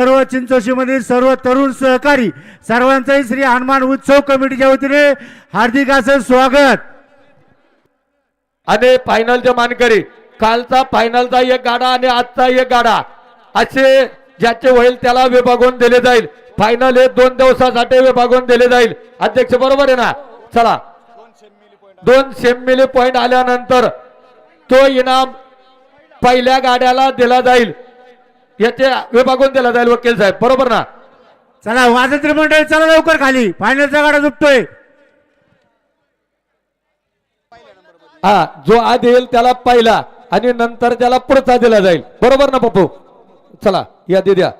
सर्व चिंचोशी मधील सर्व तरुण सहकारी सर्वांचंही श्री हनुमान उत्सव कमिटीच्या वतीने हार्दिक असं स्वागत। आणि फायनलचे मानकरी कालचा फायनलचा एक गाडा आणि आजचा एक गाडा असे ज्याचे होईल त्याला विभागून दिले जाईल। फायनल हे 2 दिवसासाठी विभागून दिले जाईल। अध्यक्ष बरोबर आहे ना? चला 2 सेमी पॉइंट आल्यानंतर तो इनाम पहिल्या गाड्याला दिला जाईल, याचे विभागून दिला जाईल वकील साहेब बरोबर ना? चला वाजंत्री मंडळी चला लवकर खाली, फायनलचा गाडा झुकतोय। हा जो आधी येईल त्याला पहिला आणि नंतर त्याला पुढचा दिला जाईल बरोबर ना पप्पू? चला यादी द्या,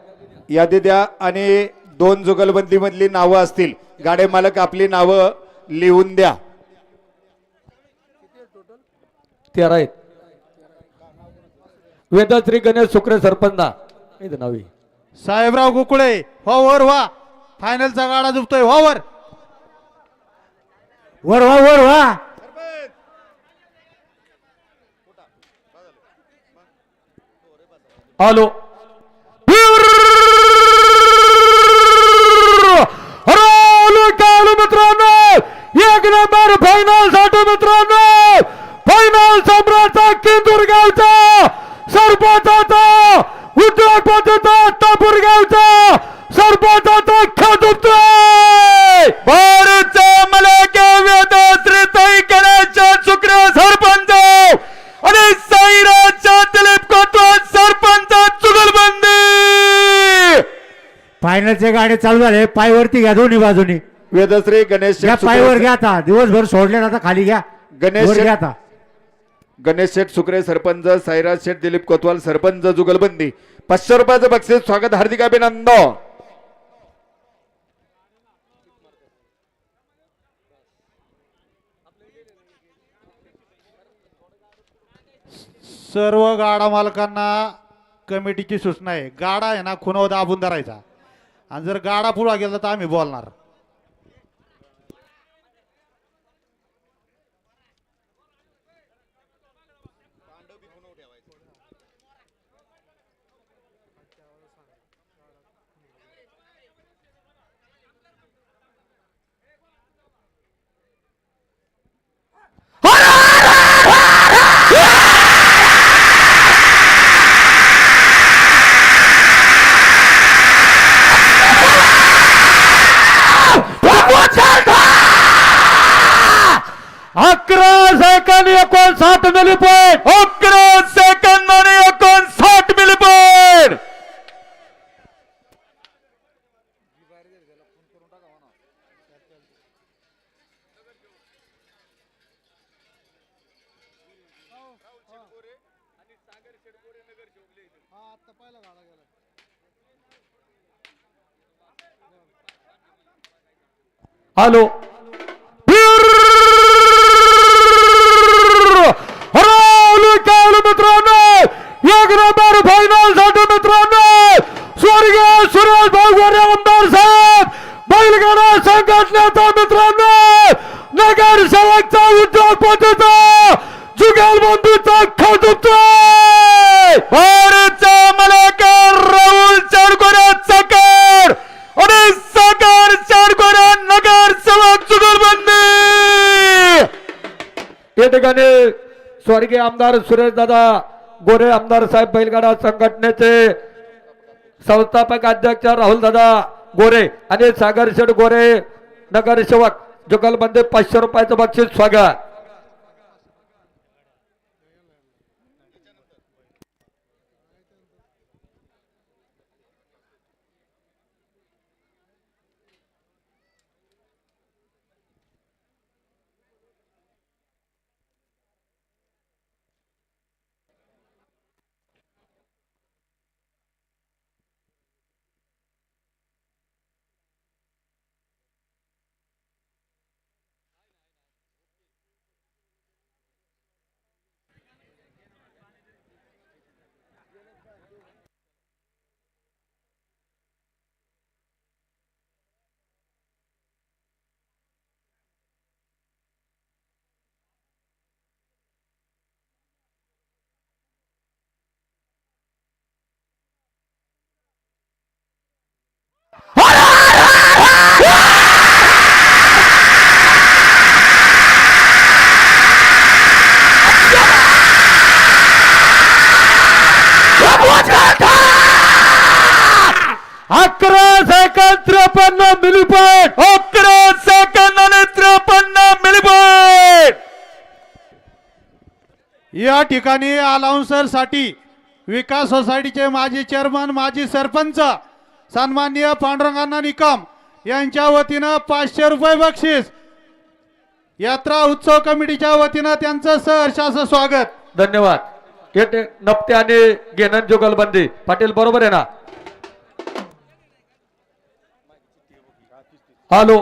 यादी द्या आणि 2 जुगलबंदी मधली नावं असतील गाडे मालक आपली नावं लिहून द्या। 13 आहेत। वेदश्री गणेश शुक्रे सरपंच नावी साहेबराव गोकुळे वर व्हा, फायनलचा गाडा झुकतोय वर वर वा वर वा। हॅलो मित्रांनो, 1 नंबर फायनल साठी मित्रांनो, फायनल सम्राटचा किंदूरगावचा सरपंचाचा उद्योगपतीचा टापूरगावचा सरपंचाचा खाजुतोय भारतचा मलाके वेदश्री ताई गणेश शुक्र सरपंच आणि साईराजचा दिलीप कोतवाल सरपंच जुगलबंदी। फायनलचे गाडे चालू झाले, पायवरती घ्या दोन्ही बाजूनी। वेदश्री गणेश घ्या पायवर घ्या, आता दिवसभर सोडले आता खाली घ्या, गणेश वर घ्या आता। गणेश शेठ शुक्रे सरपंच, साईराज शेठ दिलीप कोतवाल सरपंच जुगलबंदी, 500 रुपयाचं बक्षीस स्वागत, हार्दिक अभिनंदन। सर्व गाडा मालकांना कमिटीची सूचना आहे, गाडा आहे ना खुनावर दाबून धरायचा आणि जर गाडा पुढे गेला तर आम्ही बोलणार। अकरा सेकंद 59 मिलीपॉइंट, 11 सेकंद आणि 59 मिलीपॉइंट। हॅलो मित्रांनो, 1 नंबर फायनल साठी मित्रांनो, स्वर्गीय सुरेश भाऊ गोरे आमदार साहेब बैलगाडा संघटनेचा मित्रांनो, नगरसेवकचा उद्योगपतीचा जुगलबंदीचा खाजुतोय भारतचा मलाका राहुल चाडकोरा सागर आणि सागर चाडकोरा नगरसेवक जुगलबंदी। या ठिकाणी स्वर्गीय आमदार सुरेश दादा गोरे आमदार साहेब बैलगाडा संघटनेचे संस्थापक अध्यक्ष राहुल दादा गोरे आणि सागर शेठ गोरे नगरसेवक जुगलबंदी, 500 रुपयाचं बक्षीस स्वागत। 11 सेकंद 53 मिली पॉइंट. 11 सेकंद आणि 53 मिली पॉइंट. या ठिकाणी अलाउन्सर साठी विकास सोसायटीचे माजी चेअरमन माजी सरपंच सन्माननीय पांडुरंगांना निकम यांच्या वतीनं 500 रुपये बक्षीस. यात्रा उत्सव कमिटीच्या वतीनं त्यांचं सहर्ष असं स्वागत. धन्यवाद. हे नपते आणि गेनन जुगलबंदी पाटील बरोबर आहे ना. हॅलो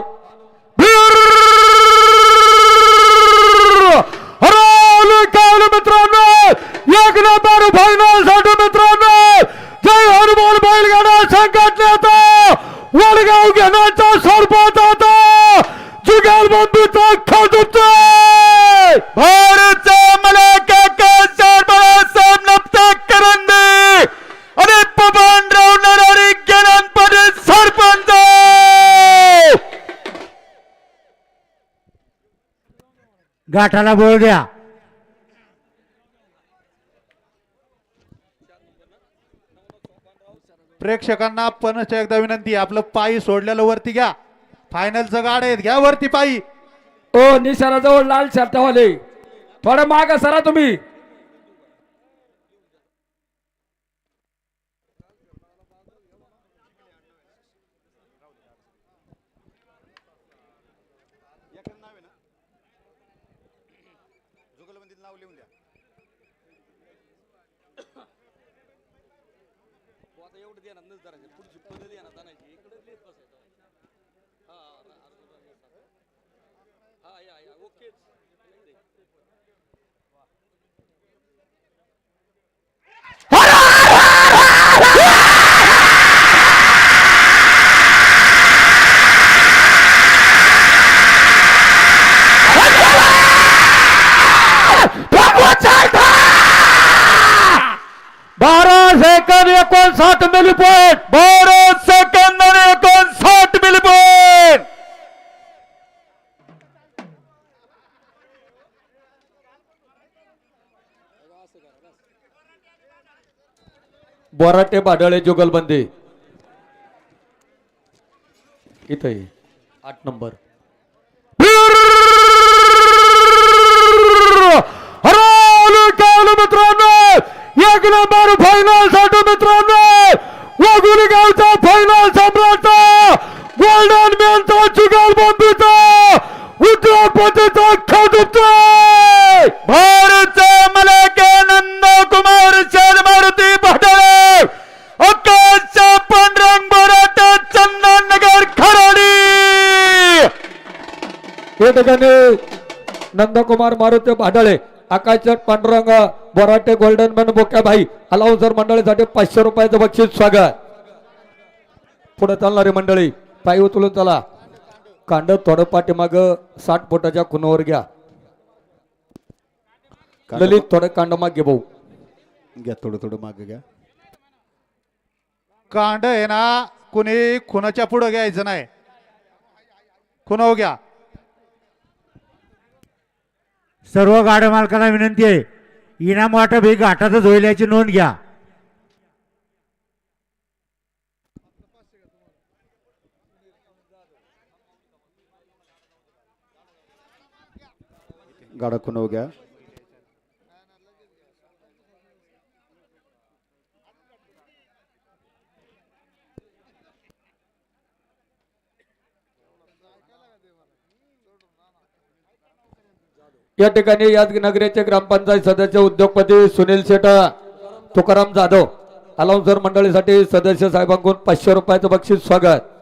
मित्रांनो, एक नंबर फायनल साठी मित्रांनो जय हनुमान बैलगाडा संघटनेचा वडगाव घेण्याचा सरपंच आता जुगलबंदीचा खजुतोय. भारतचा मला काका साहेब नप्ता करंदे आणि पवनराव नरारी ज्ञानपदे सरपंच. गाठाला बोल द्या. प्रेक्षकांना पुन्हा एकदा विनंती, आपलं पायी सोडलेलं वरती घ्या. फायनलचं गाड आहेत, घ्या वरती पायी. ओ निशाणाजवळ लाल शर्टवाले थोडं माग सरा तुम्ही. Second 59 milli point. 12 सेकंद आणि 59 मिली पॉइंट. बोराटे भाडळे जुगलबंदी इथे 8 नंबर. मित्रांनो एक नंबर फायनल साठी मित्रांनो वाघोली गावचा फायनल सम्राट गोल्डन मॅनचा जुगलबंदीचा उद्योगपतीचा खजुतोय. भारतचा मला नंद कुमार शेर मारुती भाडळे आकाशचा पांडुरंग बोराटे चंदननगर खराडी. या ठिकाणी नंदकुमार मारुती भाडळे आकाशचट पांडुरंग बोराटे गोल्डन मॅन बोक्याभाई अलाउन्सर मंडळीसाठी 500 रुपयाचं बक्षीस स्वागत. पुढे चालणारी मंडळी पायी उचलून चला. कांड थोडं पाठीमाग 60 फुटाच्या खुनावर घ्या. ललित थोडं कांड माग घे भाऊ. घ्या थोडं मागे घ्या. कांड आहे ना कुणी खुनाच्या पुढे घ्यायचं नाही, खुनाव घ्या. सर्व गाड्या मालकांना विनंती आहे, इनाम वाटप ही घाटातच होईल याची नोंद घ्या. गाडा खुनव घ्या. या ठिकाणी याच नगरीचे ग्रामपंचायत सदस्य उद्योगपती सुनील शेठ तुकाराम जाधव अलाउन्सर मंडळीसाठी सदस्य साहेबांकडून 500 रुपयाचं बक्षीस स्वागत.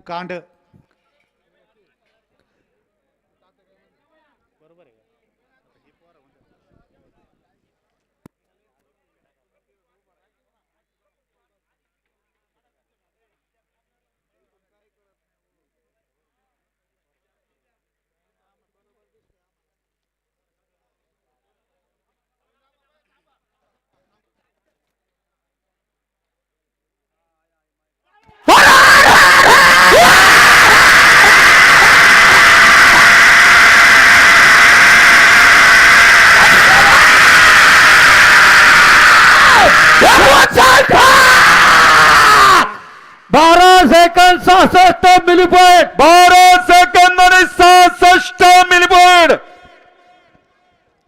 कांड सेकंद 66 मिली पॉईंट. 12 सेकंद आणि 66 मिली पॉईंट.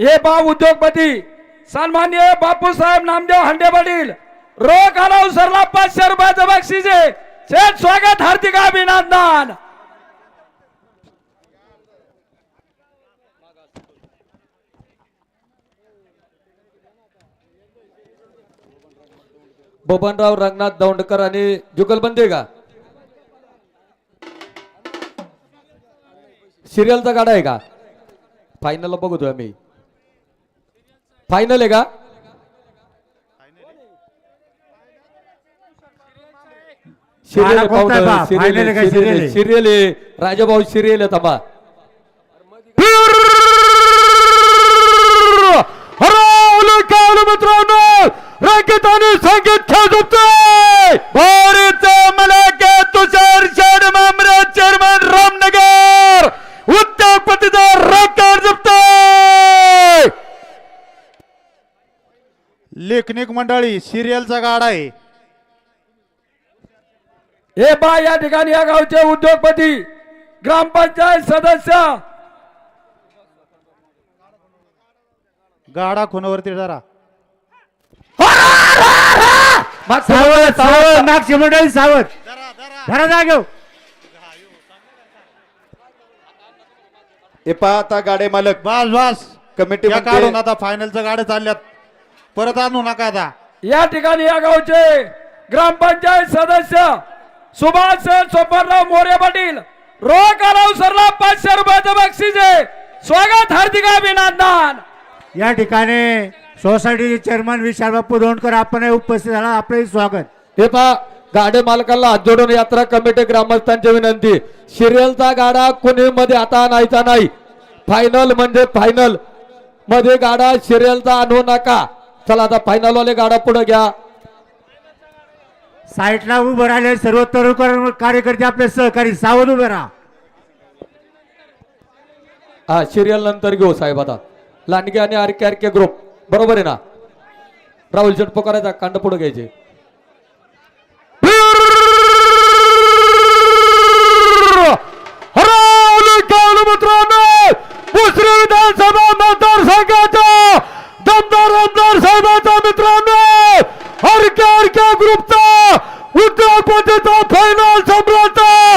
हे भाव उद्योगपती सन्मान्य बापूसाहेब नामदेव हांडे पाटील रोख अनाउन्सरला 500 रुपयाचं बक्षीस आहे. शेठ स्वागत, हार्दिक अभिनंदन. बबनराव रंगनाथ दौंडकर आणि जुगलबंदी का सिरियलचा गाडा आहे का? फायनल बघतोय आम्ही. फायनल आहे का? सिरियल गाडा कोणता आहे बा? Final आहे का serial आहे? सिरियल आहे राजाभाऊ, सिरियल आहे. थांबा. मित्रांनो रंगीत आणि संगीत खेळ झोपतोय. भारीचा मलाके तुषार शेड मामरे चेअरमन रामनगर उद्योगपतीचा रेकॉर्ड जपतोय. लेखनिक मंडळी सिरियलचा गाडा आहे. हे बा या ठिकाणी या गावचे उद्योगपती ग्रामपंचायत सदस्य गाडा खुनावरती जरा सावध सावध नागशी मंडळी सावध. धरा जागेव. हे पहा आता गाडे मालक बस बस कमिटी या म्हणते- काढून आता फायनलच्या गाड्या चालल्यात. परत आणू नका आता. या ठिकाणी या गावचे ग्रामपंचायत सदस्य सुभाष सोपरराव मोरे पाटील रोख अनाउन्सरला 500 रुपयाचं बक्षीस आहे. स्वागत, हार्दिक अभिनंदन. या ठिकाणी सोसायटीचे चेअरमन विशाल बापू दोंडकर आपण उपस्थित झाला. आपले स्वागत. हे पहा गाडे मालकांना हात जोडून यात्रा कमिटी ग्रामस्थांची विनंती. सिरियलचा गाडा कुणी मध्ये आता आणायचा नाही. फायनल म्हणजे फायनल मध्ये गाडा सिरियलचा आणू नका. चला आता फायनल वाले गाडा पुढे घ्या. साईटला उभं राहिले सर्व तरुण कार्यकर्ते आपले सहकारी सावध उभे राहा. हा सिरियल नंतर घेऊ साहेब. आता लांडगे आणि आरके ग्रुप बरोबर आहे ना? राहुल शेट पोकारायचा कांड पुढे घ्यायचे. मित्रांनो दुसरी विधानसभा मतदारसंघाचा दमदार आमदार साहेबांचा मित्रांनो आरके ग्रुपचा उद्योगपतीचा फायनल सम्राटचा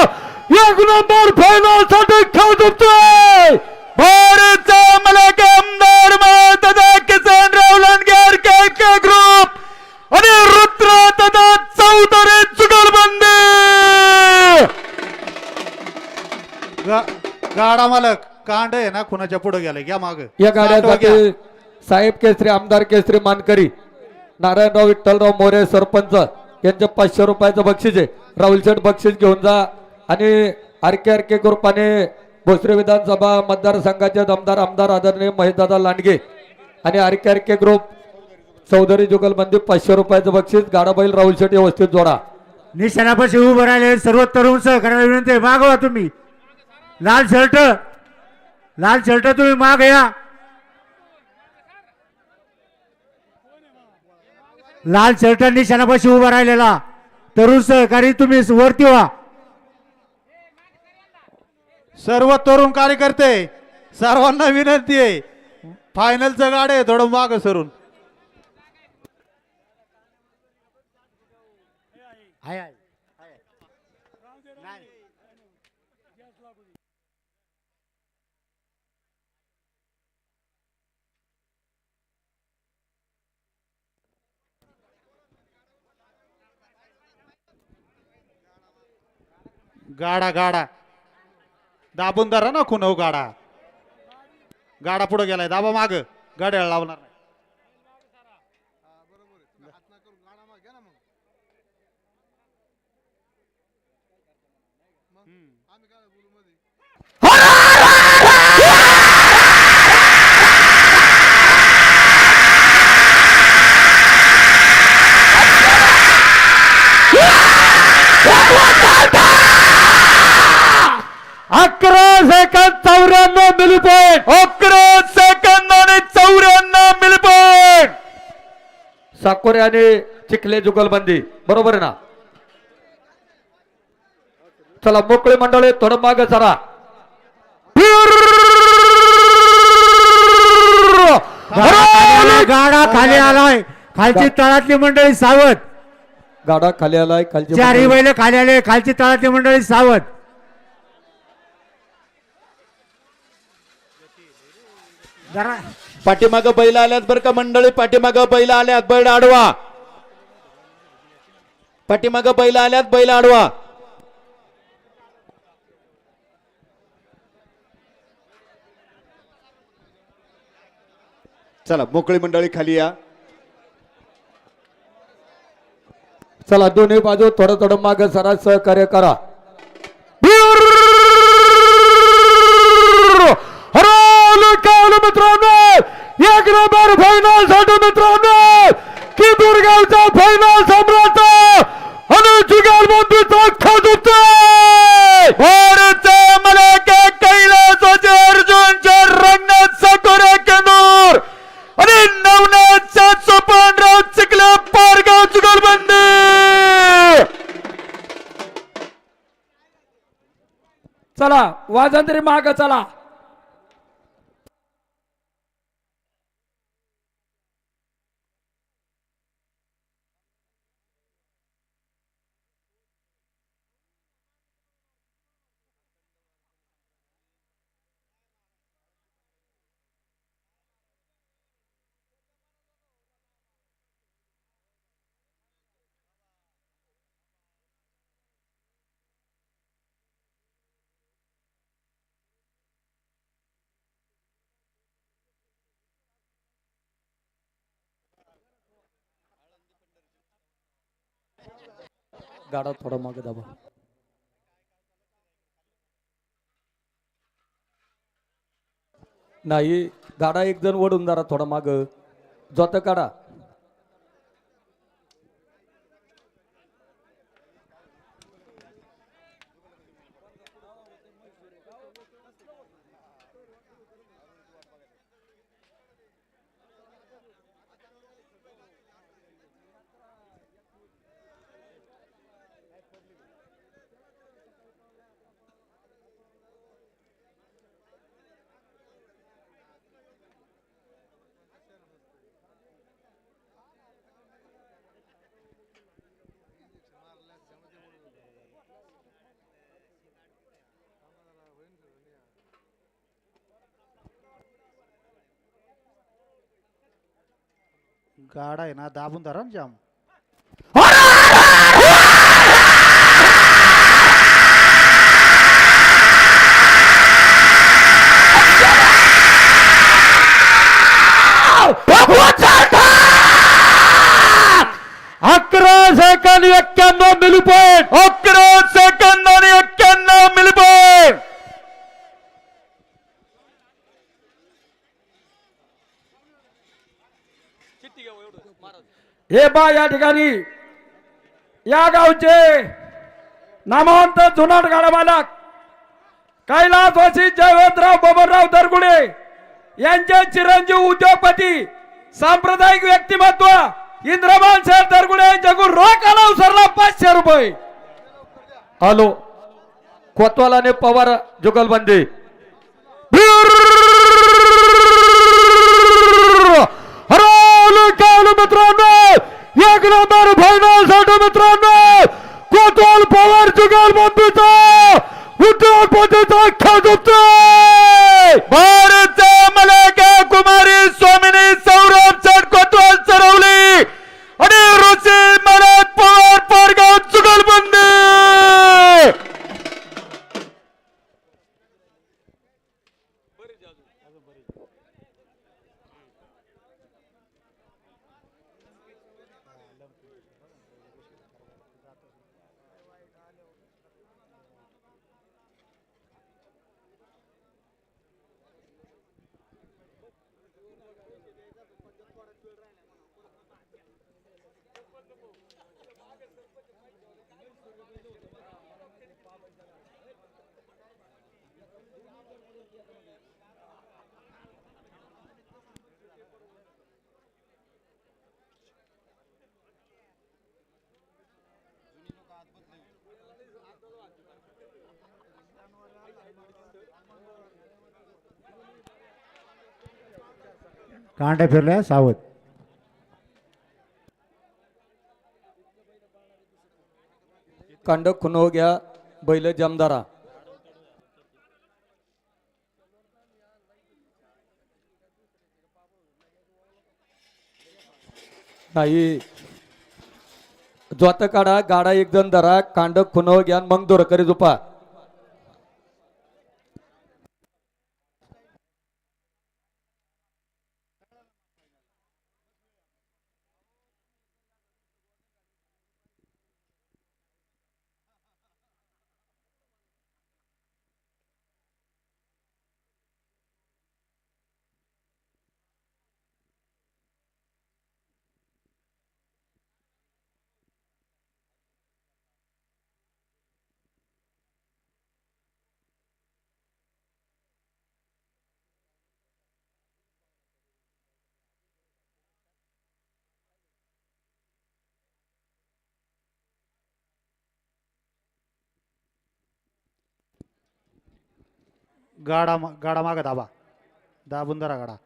1 नंबर फायनल साठी खेळ झुकतोय. भारीचा मलाके आमदार दादा किसन रावलांडकर के ग्रुप आणि रुद्र दादा चौधरी जुगलबंदी. गाडा मालक कांड आहे ना खुनाच्या पुढे गेलाय. घ्या माग या गाड्यासाठी साहेब केसरी, आमदार केसरी मानकरी, नारायणराव विठ्ठलराव मोरे सरपंच यांच्या 500 रुपयाचं बक्षीस आहे. राहुल शेठ बक्षीस घेऊन जा. आणि आरके ग्रुपाने भोसरी विधानसभा मतदारसंघाचे दमदार आमदार आदरणीय महेशदादा लांडगे आणि आरके ग्रुप चौधरी जुगलबंदी 500 रुपयाचं बक्षीस. गाडा बैल राहुल शेठ व्यवस्थित जोडा. निशाणापाशी उभं राहिले सर्व तरुण सहकार्याला विनंती आहे. मागवा तुम्ही. लाल शर्ट तुम्ही माग या. लाल शर्ट निशाणापाशी उभा राहिलेला तरुण सहकारी तुम्ही वरती व्हा. सर्व तरुण कार्यकर्ते सर्वांना विनंती आहे. फायनलचं गाडे थोडं माग सरून. गाडा दाबून धरा ना खुनव गाडा पुढे गेलाय. दाबा माग गाड्याला लावणार नाही. Second 94 milli point. 11 सेकंद आणि 94 मिली पॉईंट. साकोरे आणि चिखले जुगलबंदी बरोबर आहे ना? चला मोकळे मंडळी थोडं मागे जरा गाडा खाली आलाय खालची तळातली मंडळी सावध गाडा खाली आलाय खालची चारी बैल खाली आले खालची तळातली मंडळी सावध जरा पाठीमागं बैल आल्यात बरं का मंडळी पाठीमागं बैल आल्यात बैल आडवा पाठीमागं बैल आल्यात बैल आडवा चला मोकळी मंडळी खाली या चला दोन्ही बाजू थोडं थोडं मागे जरा सहकार्य करा मित्रांनो एक नंबर फायनल साठी मित्रांनो की दुर्गावचा फायनल सम्राट आणि जुगाल बंधूचा खाजूतोय भारतचा मलाका कैलासाचे अर्जुनच्या रंगनाथ साकोरे केंदूर आणि नवनाथ 755 चिखला पारगाव जुगलबंदी चला वाजंत्री माग चला गाडा थोडा मागे दाबा नाही गाडा एक जण वडून जरा थोडा माग जोत काढा गाडा आहे ना दाबून धरा ना जाम अकरा सेकंद 91 मिली पॉइंट 11 सेकंद आणि 91 मिलीपॉइंट हे बा या ठिकाणी या गावचे नामवंत जुनाट गाडा मालक कैलासवासी जयवंतराव बबनराव दरगुडे यांचे चिरंजीव उद्योगपती सांप्रदायिक व्यक्तिमत्व इंद्रमान शेठ दरगुडे यांच्याकडून रोख आला उसरला 500 रुपये हॅलो कोतवालाने पवार जुगलबंदी मित्रांनो एक नंबर फायनल साठी मित्रांनो कोतवाल पवार जुगलबंदीचा उद्योगपतीचा खाजूतोय भारतचा मलाका कुमारी स्वामिनी सौरभ चढ कोतवाल सरवली आणि ऋषी मनात पवार पारगाव जुगलबंदी कांड्या फिरल्या सावध. कांड खुनो घ्या बैल जमदारा. नाही जोत काढा गाडा एक जण धरा कांड खुनो घ्या मग दोर करी झोपा. गाडा माग दाबा. दाबून धरा गाडा.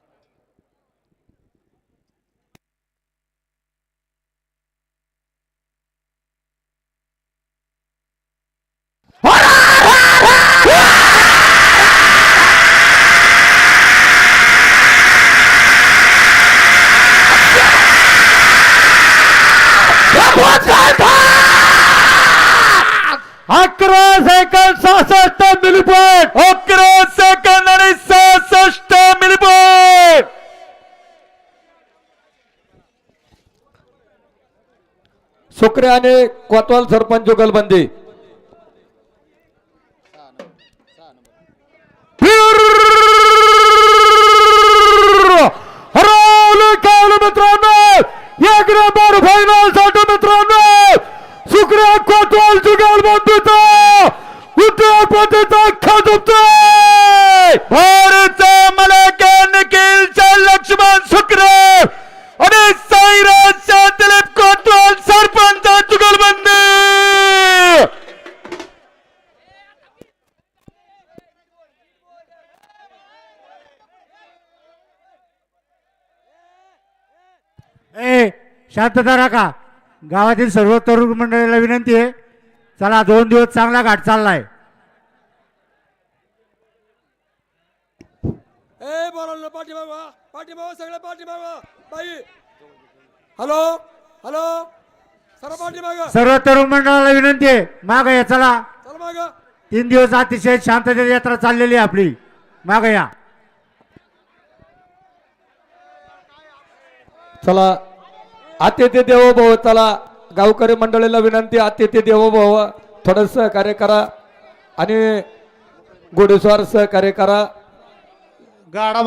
अकरा सेकंद 66 मिलीपॉइंट. 11 सेकंद आणि 66 मिलीपॉइंट. शुक्रियाने कोतवाल सरपंच जुगलबंदी. मित्रांनो एक नंबर फायनल साठी मित्रांनो शुक्रिया कोतवाल जुगलबंदीचा उद्योगपतीचा खाजोबतोय भारत मलाके निखिलच्या लक्ष्मण शुक्रिया आणि साईराजच्या दिलीप कोतवाल सरपंच जुगलबंदी. ए शांतता राखा. गावातील सर्व तरुण मंडळीला विनंती आहे, चला 2 दिवस चांगला घाट चाललाय. ए बोला पाठीमागवा सगळे पाठीमागवा बाई. हॅलो हॅलो सर्व पाठीमाग. सर्व तरुण मंडळाला विनंती आहे, माग या. चला चल माग. 3 दिवस अतिशय शांततेची यात्रा चाललेली आहे आपली. माग या. चला अतिथी देवो भव. चला गावकरी मंडळीला विनंती अतिथी देवो भव थोडं सहकार्य करा आणि घोडेस्वार सहकार्य करा. गाडा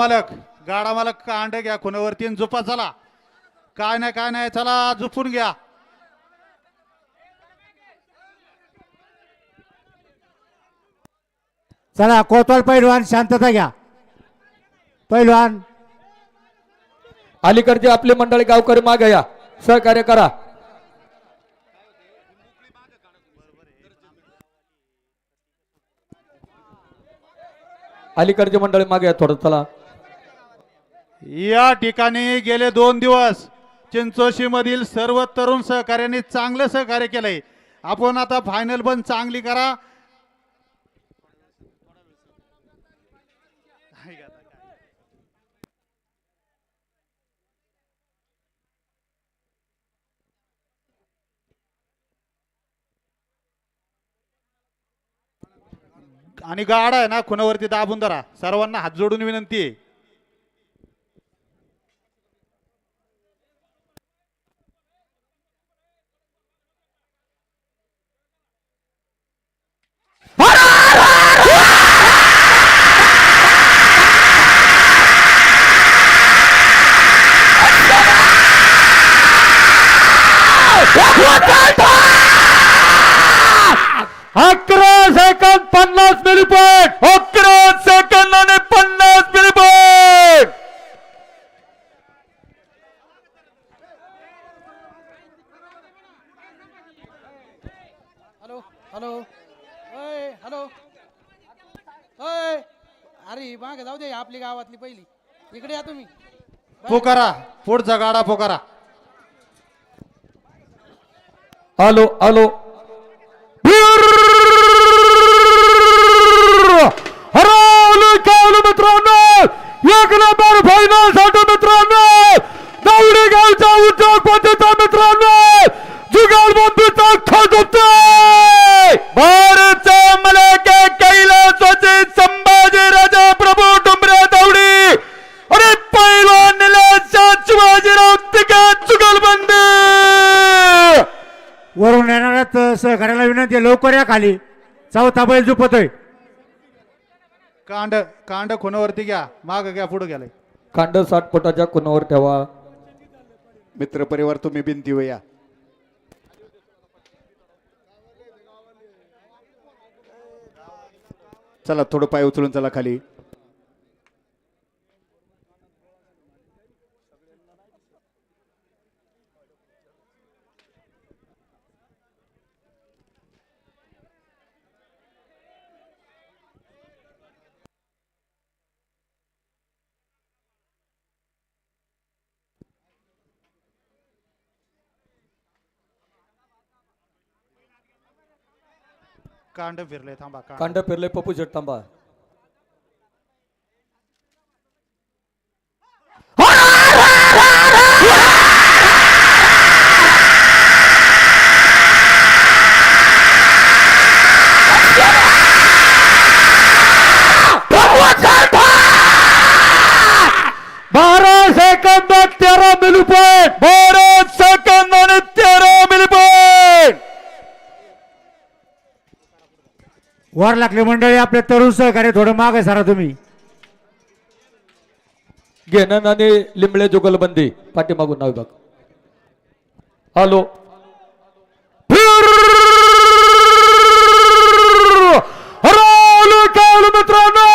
मालक कांडे घ्या खुनावरती आणि झोपा. चला काय नाही चला झोपून घ्या. चला कोतवाल पैलवान शांतता घ्या. पैलवान अलीकडचे आपली मंडळी गावकरी मागे या सहकार्य करा. अलीकडचे मंडळी मागे या थोडं. चला या ठिकाणी गेले 2 दिवस चिंचोशी मधील सर्व तरुण सहकार्यांनी चांगलं सहकार्य केलंय. आपण आता फायनल पण चांगली करा. आणि गाडा आहे ना खुनावरती दाबून धरा. सर्वांना हात जोडून विनंती आहे. अकरा सेकंद 50 मिलीपॉइंट. 11 सेकंद आणि 50 मिलीपॉइंट. हॅलो हॅलो अय हॅलो अय अरे मागे जाऊ दे आपली गावातली पहिली. इकडे या तुम्ही. पुकारा पुढचा गाडा पुकारा. आलो आलो हरवलं कावलं मित्रांनो, एक नंबर फायनल साठी मित्रांनो दौडी गावचा उद्योगपतीचा मित्रांनो जुगालबंदीचा खजोतोय. भारतचा मलाका कैलासवासी संभाजी राजा प्रभू डुंबरे दौडी आणि पैलवान निलेश शिवाजीराव तिकट जुगलबंदी. वरून येणाऱ्या सहकार्याला विनंती आहे, लवकर या खाली. चौथा बैल झुपतोय. कांड कांड खुनावरती घ्या, माग घ्या, पुढे गेलाय. कांड 60 फुटाच्या कुणावर ठेवा. मित्र परिवार तुम्ही बिनती या. चला थोडं पाय उचलून चला खाली. कांड फिरले, थांबा. कांड फिरले पप्पू शेट थांबा. Bharat second 13 milli point. Bharat second आणि 13 मिली पॉइंट. वर लागले मंडळी, आपले तरुण सहकारी थोडं मागे सारा तुम्ही. घेणं आणि लिंबळे जुगलबंदी पाठीमागून नाव बघ. हॅलो मित्रांनो,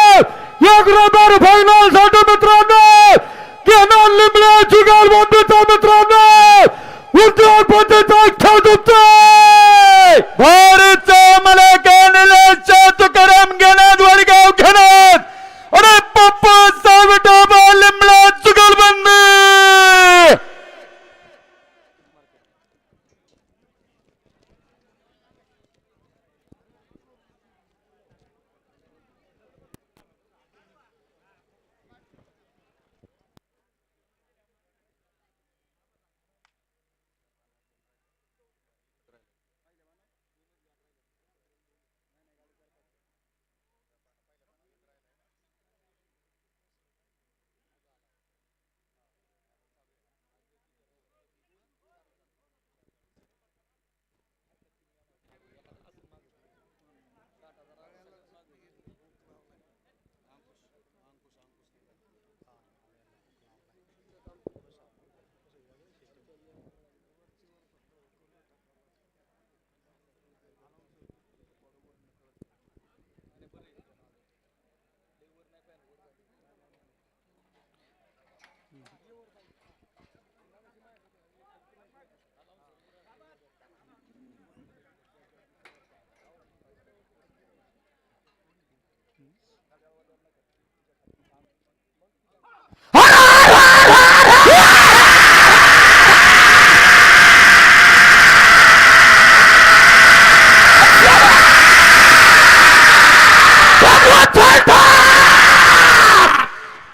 एक नंबर फायनल साठी मित्रांनो घेणं लिंबळे जुगलबंदीचा मित्रांनो उद्योगपतीचा खजोतोय. भारतचा मलाका निलेश तुकाराम घेण्यात वडगाव घेण्यात आणि पप्पा सावटाबा लिमला जुगलबंदी.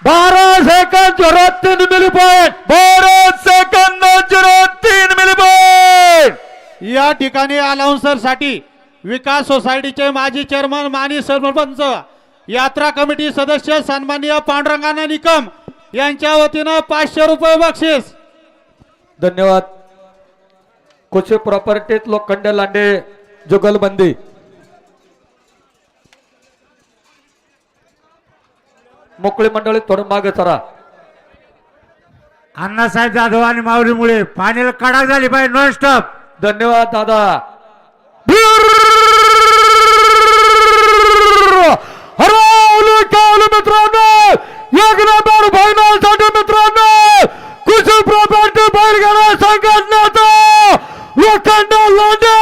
Bharat 03 milli point. Bharat second 03 milli point. या ठिकाणी अलाउन्सर साठी विकास सोसायटीचे माजी चेअरमन मानी सरपंच यात्रा कमिटी सदस्य सन्माननीय पांडुरंगाना निकम यांच्या वतीनं 500 रुपये बक्षीस. धन्यवाद. कुछ प्रॉपर्टीत लोखंड लांडे जुगलबंदी. मोकळी मंडळी थोडं मागे चरा. अण्णासाहेब जाधव आणि माऊलीमुळे फायनल कडक झाली पाहिजे नॉन स्टॉप. धन्यवाद दादा. मित्रांनो एक नंबर फायनल साठी मित्रांनो कुशी प्रॉपर्टी बैलगाडा संघटनेचा लोखंड लांडे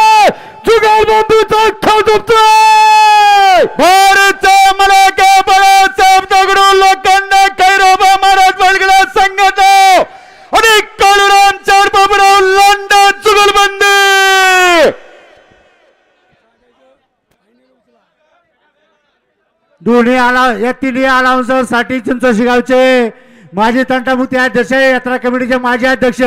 जुगालबंदीचा खजोतोय. भारतचा मलाका बाळासाहेब दगडू लोखंड खैरोबा महाराज बैलगाडा संघटना दोन्ही या तिन्ही अलाउन्सर साठी चिंचोशी गावचे माजी तंटामुक्ती अध्यक्ष यात्रा कमिटीचे माजी अध्यक्ष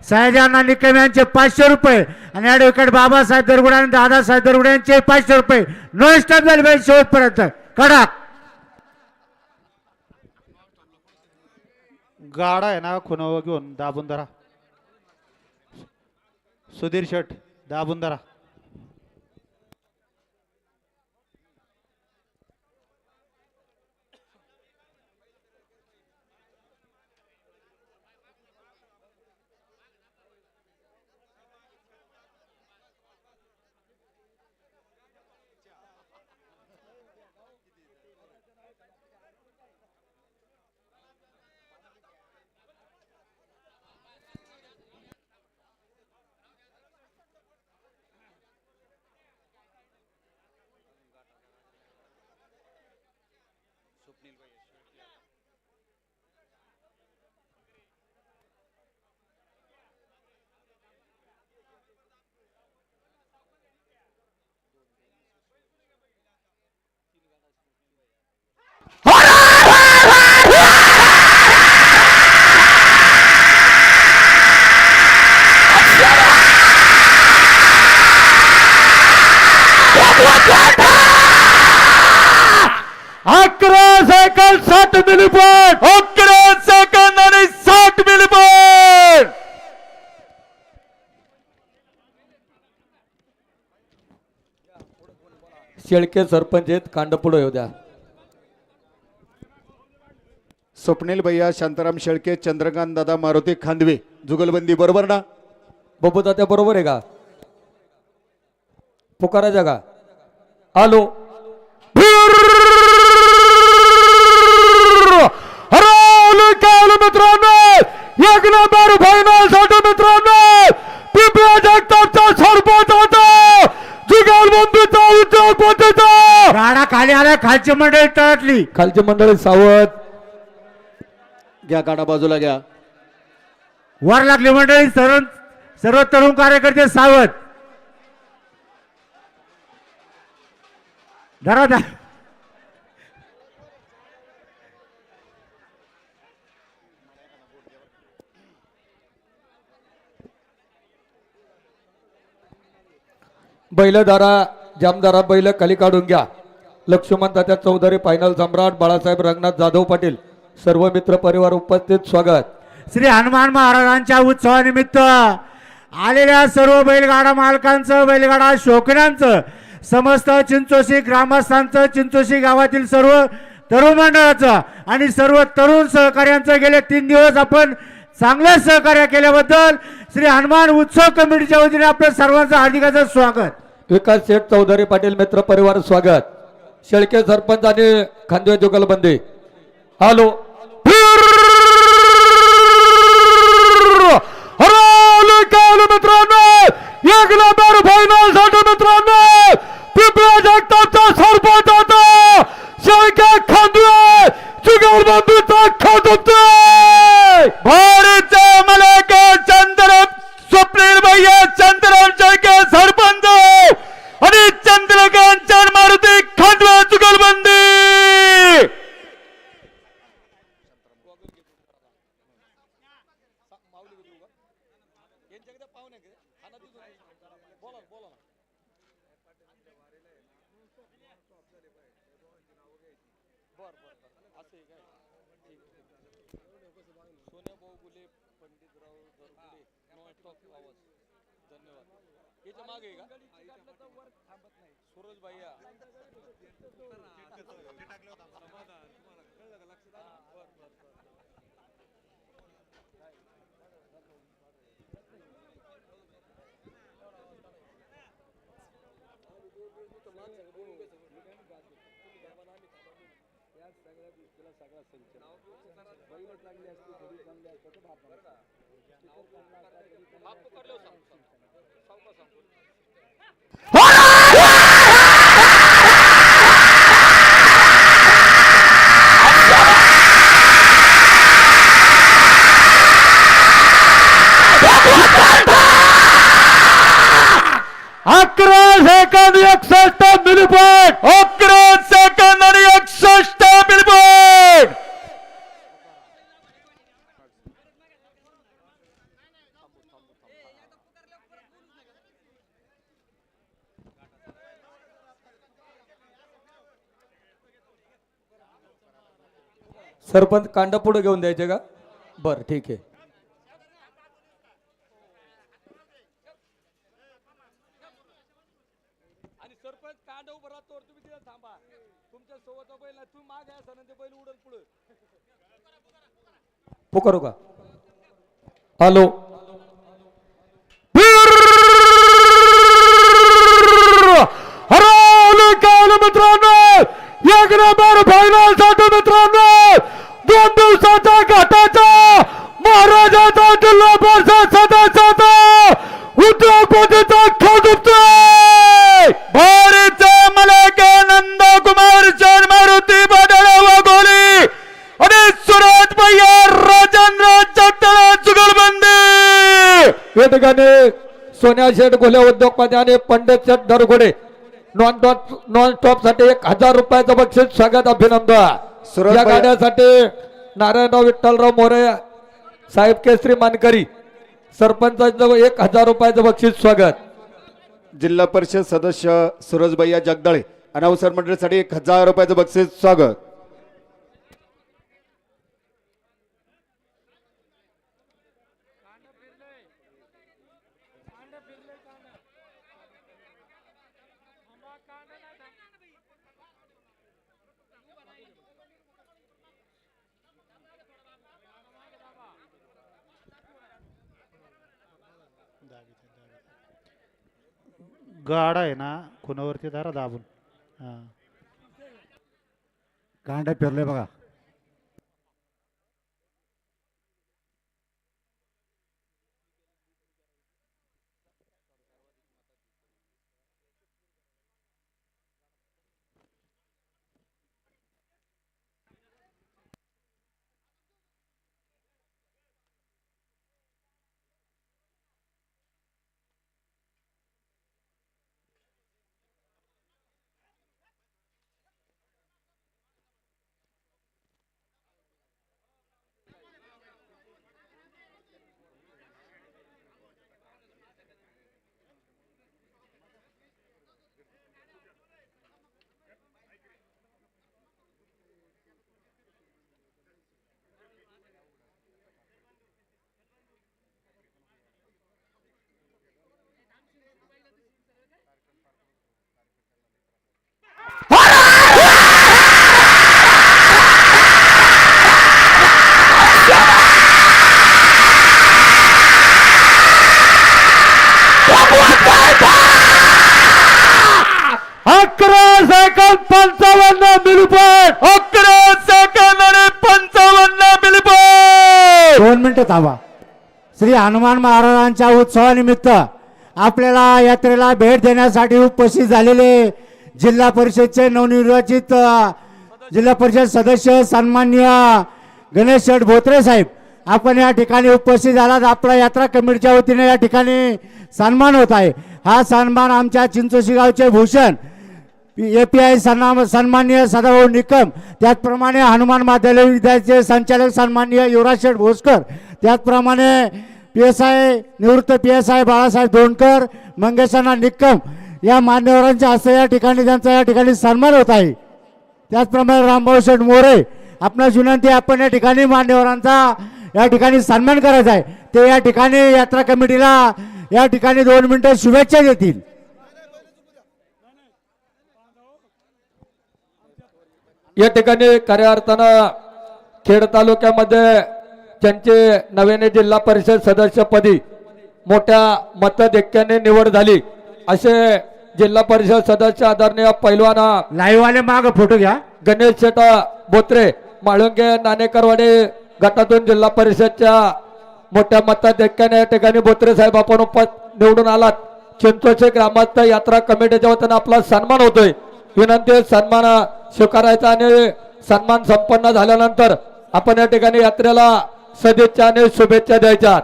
सयाजी निकम यांचे 500 रुपये आणि ऍडव्होकेट बाबासाहेब दरगुडे आणि दादासाहेब दरगुडे यांचे 500 रुपये. नो स्टॉप झाले पाहिजे शेवटपर्यंत कडक. गाडा आहे ना खुनावं घेऊन दाबून धरा. सुधीर शेठ दाबून धरा. अकरा सेकंद 60 मिलीपॉइंट. 11 सेकंद आणि 60 मिलीपॉइंट. शेळके सरपंच आहेत कांडपुढे येऊ द्या. स्वप्नील भैया शांताराम शेळके चंद्रकांत दादा मारुती खांदवे जुगलबंदी बरोबर ना. बबू तात्या बरोबर आहे का पुकाराच्या का आलो मित्रांनो एक नंबर फायनल साठी मित्रांनो पिंपळा जगतापचा सरपंच होता जुगलबंदीचा उद्योगपतीचा. गाडा खाली आला खालची मंडळी तळटली. खालची मंडळी सावध घ्या गाडा बाजूला घ्या. वर लागली मंडळी सर्व तरुण कार्यकर्ते सावध. धरा द्या. बैलदारा जामदारा बैल खाली काढून घ्या. लक्ष्मण तात्या चौधरी फायनल सम्राट बाळासाहेब रंगनाथ जाधव पाटील सर्व मित्र परिवार उपस्थित स्वागत. श्री हनुमान महाराजांच्या उत्सवानिमित्त आलेल्या सर्व बैलगाडा मालकांचं बैलगाडा शौकीनांचं समस्त चिंचोशी ग्रामस्थांचं चिंचोशी गावातील सर्व तरुण मंडळाचं आणि सर्व तरुण सहकार्यांचं गेले 3 दिवस आपण चांगलं सहकार्य केल्याबद्दल श्री हनुमान उत्सव कमिटीच्या वतीने आपल्या सर्वांचं हार्दिक स्वागत. विकास शेठ चौधरी पाटील मित्र परिवार स्वागत. शेळके सरपंच आणि खांदवे जुगलबंदी हॅलो मित्रांनो एक नंबर फायनल साठी मित्रांनो पिंपळा जगतापचा सरपंच होता शेळके खांदवे जुगलबंदीचा खांदवे भारत मलक चंद्र स्वप्नील भैया चंद्रराम शेळके सरपंच आणि चंद्रकांत मारुती खांदवे जुगलबंदी. सेकंद 61 मिलीपॉइंट 11 सेकंद आणि सरपंच कांड पुढे घेऊन द्यायचे का? बरं ठीक आहे. आणि सरपंच कांड उभं राहतो तुम्ही तिथे थांबा. तुमच्या सोबत बैल नाही, तुम्ही मागे असा ते बैल उडल पुढे. पुकारू का? हॅलो. मित्रांनो एक नंबर फायनल साठी मित्रांनो 2 दिवसाच्या घाटाचा महाराजाचा जिल्हा परिषद सदस्याचा उद्योगपतीचा खेळ भारीचा मलाका नंद कुमार मारुती बदला वाघोली आणि सुरज भैया राजेंद्र चट्टला जुगलबंदी. या ठिकाणी सोन्या शेठ गोले उद्योगपती आणि पंडित शेठ दरगोडे नॉन स्टॉप साठी 1000 रुपयाचं बक्षीस स्वागत अभिनंदन. सुरज या भैया- गाड्यासाठी नारायणराव विठ्ठलराव मोरे साहेब केसरी मानकरी सरपंचाचं 1000 रुपयाचं बक्षीस स्वागत. जिल्हा परिषद सदस्य सूरजभैया जगदाळे अनाउन्सर मंडळीसाठी 1000 रुपयाचं बक्षीस स्वागत. गाडा आहे ना खुनावरती धरा दाबून. हा कांड फिरले बघा. Second 55 minute. 11 आणि 55 मिनिट. 2 मिनिटं थांबा. श्री हनुमान महाराजांच्या उत्सवानिमित्त आपल्याला यात्रेला भेट देण्यासाठी उपस्थित झालेले जिल्हा परिषदचे नवनिर्वाचित जिल्हा परिषद सदस्य सन्माननीय गणेश शेठ भोत्रे साहेब, आपण या ठिकाणी उपस्थित झालात. आपला यात्रा कमिटीच्या वतीने या ठिकाणी सन्मान होत आहे. हा सन्मान आमच्या चिंचोशी गावचे भूषण API सन्माननीय सदाभाऊ निकम, त्याचप्रमाणे हनुमान महाविद्यालय विद्यालयाचे संचालक सन्माननीय युवराज शेठ भोसकर, त्याचप्रमाणे PSI निवृत्त PSI बाळासाहेब दोनकर, मंगेशांना निकम या मान्यवरांच्या हस्ते या ठिकाणी त्यांचा या ठिकाणी सन्मान होत आहे. त्याचप्रमाणे रामभाऊ शेठ मोरे, आपणास विनंती आपण या ठिकाणी मान्यवरांचा या ठिकाणी सन्मान करायचा आहे. ते या ठिकाणी यात्रा कमिटीला या ठिकाणी 2 मिनिटं शुभेच्छा देतील. या ठिकाणी खऱ्या अर्थानं खेड तालुक्यामध्ये त्यांचे नव्याने जिल्हा परिषद सदस्यपदी मोठ्या मतदेखक्याने निवड झाली असे जिल्हा परिषद सदस्य आदरणीय पैलवाना लाईव्ह वाले माग फोटो घ्या. गणेश शेठ बोत्रे माळुंगे नाणेकरवाडे गटातून जिल्हा परिषदच्या मोठ्या मतदेखक्याने या ठिकाणी बोत्रे साहेब आपण निवडून आलात. चिंचोचे ग्रामस्थ यात्रा कमिटीच्या वतीने आपला सन्मान होतोय. विनंती सन्मान स्वीकारायचा आणि सन्मान संपन्न झाल्यानंतर आपण या ठिकाणी यात्रेला सदिच्छा आणि शुभेच्छा द्यायच्या.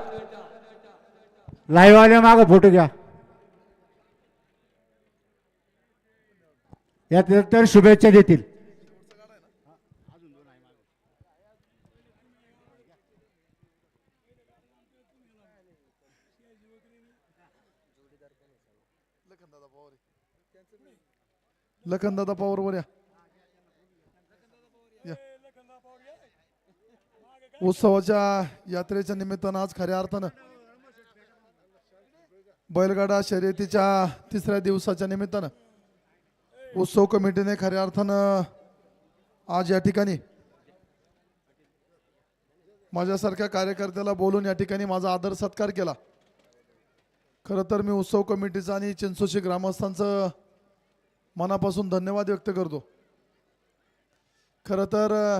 लाईव्ह वाले माग फोटो घ्या. यात तर शुभेच्छा देतील. लखनदादा पवार वर या. उत्सवाच्या यात्रेच्या निमित्तानं आज खऱ्या अर्थानं बैलगाडा शर्यतीच्या तिसऱ्या दिवसाच्या निमित्तानं उत्सव कमिटीने खऱ्या अर्थानं आज या ठिकाणी माझ्यासारख्या कार्यकर्त्याला बोलून या ठिकाणी माझा आदर सत्कार केला. खरं तर मी उत्सव कमिटीचा आणि चिंचोशी ग्रामस्थांचं मनापासून धन्यवाद व्यक्त करतो. खरं तर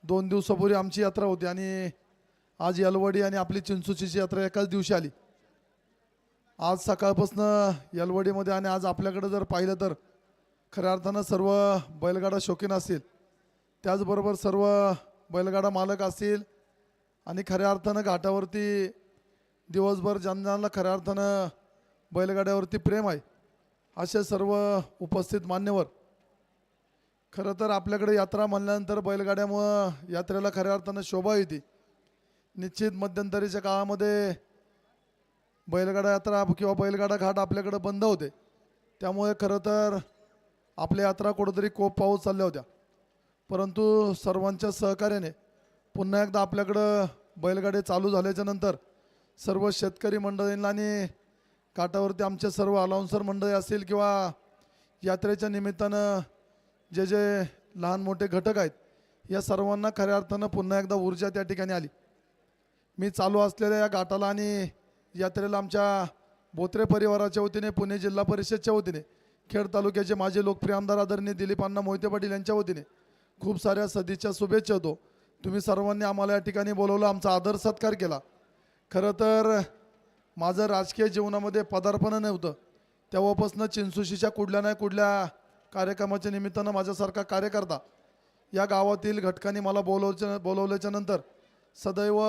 2 दिवसापूर्वी आमची यात्रा होती आणि आज यलवडी आणि आपली चिंचोशीची यात्रा एकाच दिवशी आली. आज सकाळपासून यलवडीमध्ये आणि आज आपल्याकडे जर पाहिलं तर खऱ्या अर्थानं सर्व बैलगाडा शौकीन असतील, त्याचबरोबर सर्व बैलगाडा मालक असतील आणि खऱ्या अर्थानं घाटावरती दिवसभर ज्यांना खऱ्या अर्थानं बैलगाड्यावरती प्रेम आहे असे सर्व उपस्थित मान्यवर. खरं तर आपल्याकडे यात्रा म्हणल्यानंतर बैलगाड्यामुळं यात्रेला खऱ्या अर्थानं शोभा येते. निश्चित मध्यंतरीच्या काळामध्ये बैलगाडा यात्रा किंवा बैलगाडा घाट आपल्याकडे बंद होते, त्यामुळे खरं तर आपल्या यात्रा कुठंतरी कोप पाऊस चालल्या होत्या. परंतु सर्वांच्या सहकार्याने पुन्हा एकदा आपल्याकडं बैलगाडी चालू झाल्याच्या नंतर सर्व शेतकरी मंडळींना आणि घाटावरती आमचे सर्व अलाउन्सर मंडळी असतील किंवा यात्रेच्या निमित्तानं जे जे लहान मोठे घटक आहेत या सर्वांना खऱ्या अर्थानं पुन्हा एकदा ऊर्जा त्या ठिकाणी आली. मी चालू असलेल्या या घाटाला आणि यात्रेला आमच्या बोत्रे परिवाराच्या वतीने, पुणे जिल्हा परिषदच्या वतीने, खेड तालुक्याचे माजी लोकप्रिय आमदार आदरणीय दिलीप अण्णा मोहिते पाटील यांच्या वतीने खूप साऱ्या सदिच्छा शुभेच्छा होतो. तुम्ही सर्वांनी आम्हाला या ठिकाणी बोलवलं, आमचा आदर सत्कार केला. खरं तर माझं राजकीय जीवनामध्ये पदार्पण नव्हतं, तेव्हापासून चिंचोशीच्या कुठल्या नाही कुठल्या कार्यक्रमाच्या निमित्तानं माझ्यासारखा कार्यकर्ता या गावातील घटकांनी मला बोलवल्याच्या नंतर सदैव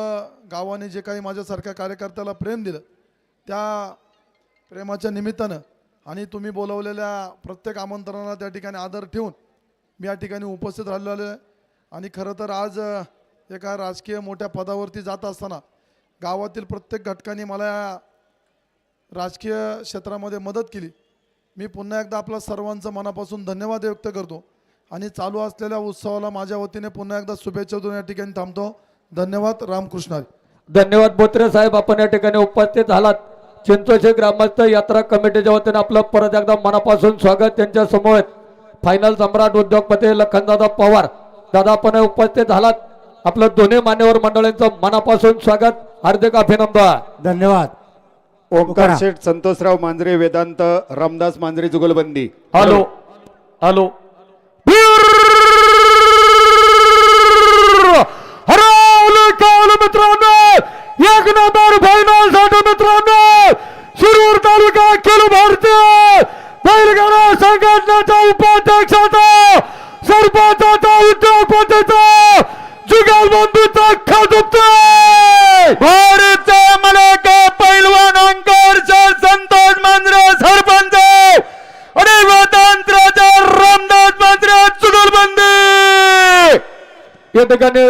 गावाने जे काही माझ्यासारख्या कार्यकर्त्याला प्रेम दिलं त्या प्रेमाच्या निमित्तानं आणि तुम्ही बोलवलेल्या प्रत्येक आमंत्रणाला त्या ठिकाणी आदर ठेवून मी या ठिकाणी उपस्थित राहिलेलो आहे. आणि खरं तर आज एका राजकीय मोठ्या पदावरती जात असताना गावातील प्रत्येक घटकांनी मला या राजकीय क्षेत्रामध्ये मदत केली. मी पुन्हा एकदा आपला सर्वांचं मनापासून धन्यवाद व्यक्त करतो आणि चालू असलेल्या उत्सवाला माझ्या वतीने पुन्हा एकदा शुभेच्छा देऊन या ठिकाणी थांबतो. धन्यवाद. रामकृष्ण हरी. धन्यवाद बोत्रे साहेब, आपण या ठिकाणी उपस्थित झालात. चिंचोशी ग्रामस्थ यात्रा कमिटीच्या वतीने आपलं परत एकदा मनापासून स्वागत. त्यांच्या समोर फायनल सम्राट उद्योगपती लखनदादा पवार दादा आपण उपस्थित झालात. आपलं दोन्ही मान्यवर मंडळींचं मनापासून स्वागत, हार्दिक अभिनंदन. धन्यवाद. ओंकार शेठ, संतोषराव मांजरे वेदांत, रामदास मांजरे जुगलबंदी. हॅलो हॅलो मित्रांनो, एक नंबर फायनल साठी मित्रांनो शिरूर तालुका अखिल भारतीय बैलगाडा संघटनेचा उपाध्यक्षाचा, सरपंचाचा, उद्योगपतीचा, जुगलबंदीचा खासदार भारत मलक पैलवान ओंकार शेठ संतोष मांजरे सरपंच आणि वेदांतराजा रामदास मांजरे जुगलबंदी. या ठिकाणी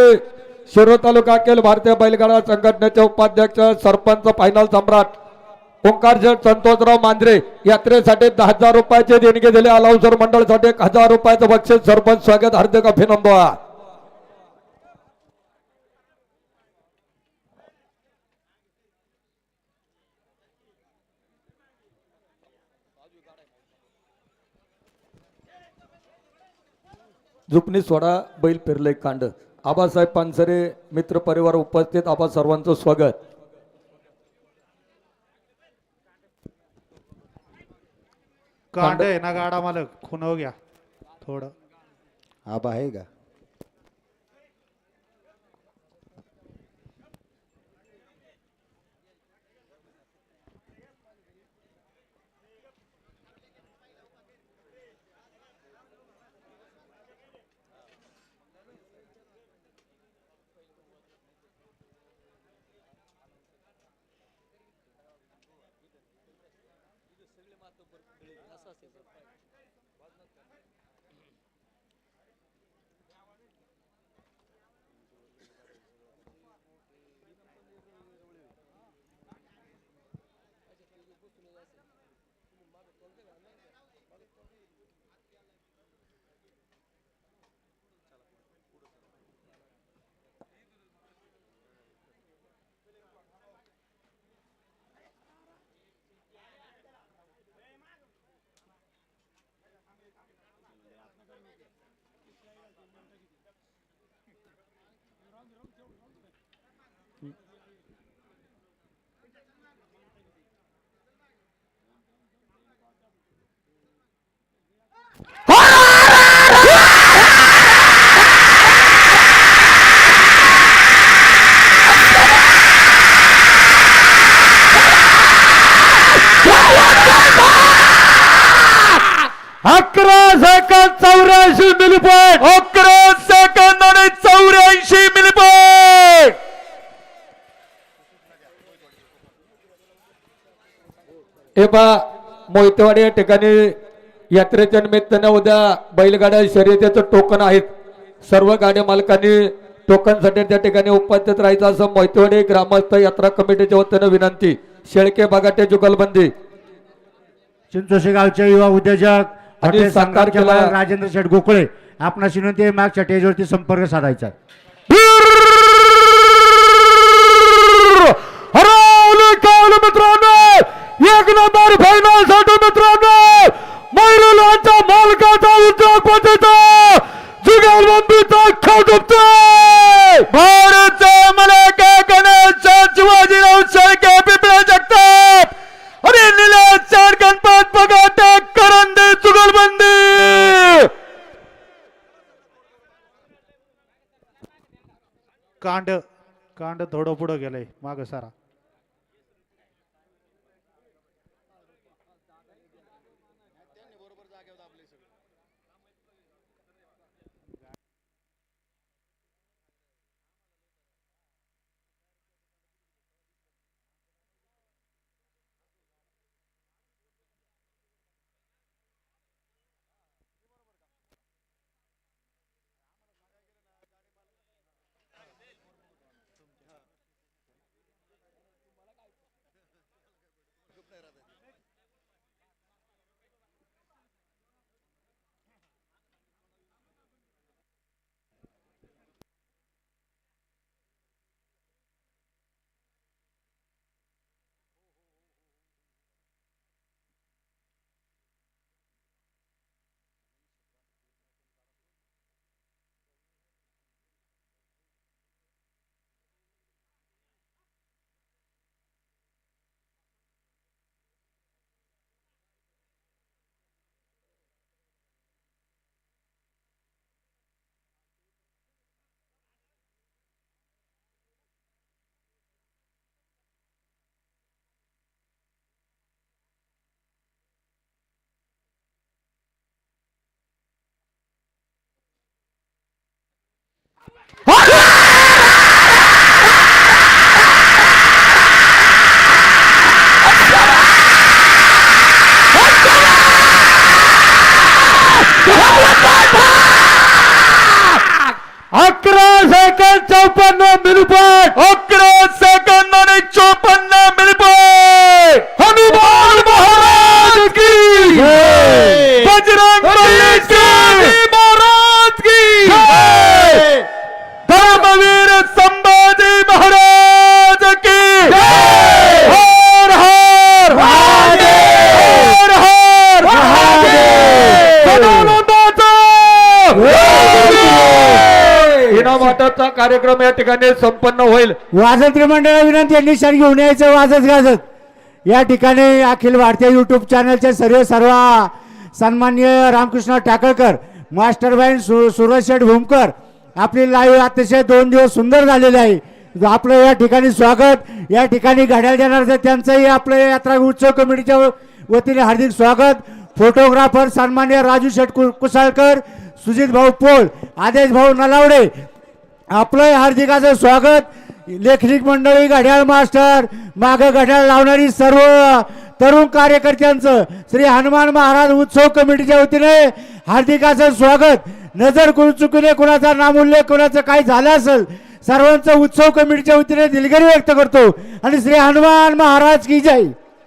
शिरूर तालुका अखिल भारतीय बैलगाडा संघटनेचे उपाध्यक्ष, सरपंच, फायनल सम्राट ओंकार शेठ संतोषराव मांजरे यात्रेसाठी 10,000 रुपयाचे देणगी दिले. अलाउन्सर मंडळसाठी 1,000 रुपयाचं बक्षीस. सरपंच स्वागत, हार्दिक अभिनंदन. जुपणी सोडा बैल पेरले कांड. आबासाहेब पानसरे मित्र परिवार उपस्थित, आबा सर्वांचं स्वागत. कांड आहे ना गाडा मालक, खुनव घ्या थोडं. आबा आहे का? अकरा सेकंद 84 मिलीपॉइंट 11 सेकंद आणि 84 मिलीपॉइंट. हे पहा मोहितेवाडी या ठिकाणी यात्रेच्या निमित्ताने उद्या बैलगाड्या शर्यतीचं टोकन आहेत. सर्व गाड्या मालकांनी टोकनसाठी त्या ठिकाणी उपस्थित राहायचं असं मोहितेवाडी ग्रामस्थ यात्रा कमिटीच्या वतीनं विनंती. शेळके बागाटे जुगलबंदी चिंचोशी गावचे युवा उद्योजक आणि हॉटेल साकार संघाचे केला. मालक राजेंद्र शेठ गोकुळे आपणास विनंती आहे, मागच्या टेजवरती संपर्क साधायचा. हरवले काल मित्रांनो, एक नंबर फायनल साठी मित्रांनो महिलांच्या मालकाचा उद्योगपतीचा जुगलबंदीचा खाऊ दुखतोय. भारत मलक गणेश शिवाजीराव शेळके पिंपळे जगताप आणि निलेश चार गणपत पगाटे करंदे जुगलबंदी. कांड थोडं पुढं गेलंय माग सारा. मिलीपॉइंट 11 सेकंद आणि 54 मिलीपॉइंट. हनुमान महाराज की जय. बजरंग बली की महाराज की जय. धर्मवीर संभाजी महाराज की जय. हर हर महादेव. हर हर महादेव. सदानंदाचा इनाम वाटपचा कार्यक्रम या ठिकाणी संपन्न होईल. वाजंत्री मंडळाला विनंती आहे, निशाण घेऊन यायचं वाजत गाजत. या ठिकाणी अखिल भारतीय युट्यूब चॅनलचे सर्व सन्माननीय रामकृष्ण टाकळकर, मास्टर बाईन सुरज शेठ भूमकर, आपली लाईव्ह अतिशय 2 दिवस सुंदर झालेले आहे. आपलं या ठिकाणी स्वागत. या ठिकाणी घड्याळ देणार त्यांचंही आपलं यात्रा उत्सव कमिटीच्या वतीने हार्दिक स्वागत. फोटोग्राफर सन्माननीय राजू शेठ कुसाळकर, सुजित भाऊ पोळ, आदेश भाऊ नलावडे, आपलं हार्दिकाचं स्वागत. लेखनिक मंडळी, घड्याळ मास्टर, मागं घड्याळ लावणारी सर्व तरुण कार्यकर्त्यांचं श्री हनुमान महाराज उत्सव कमिटीच्या वतीने हार्दिकाचं स्वागत. नजर करून चुकीने कोणाचा नामोल्लेख कोणाचं काही झालं असेल सर्वांचं उत्सव कमिटीच्या वतीने दिलगिरी व्यक्त करतो आणि श्री हनुमान महाराज की जय.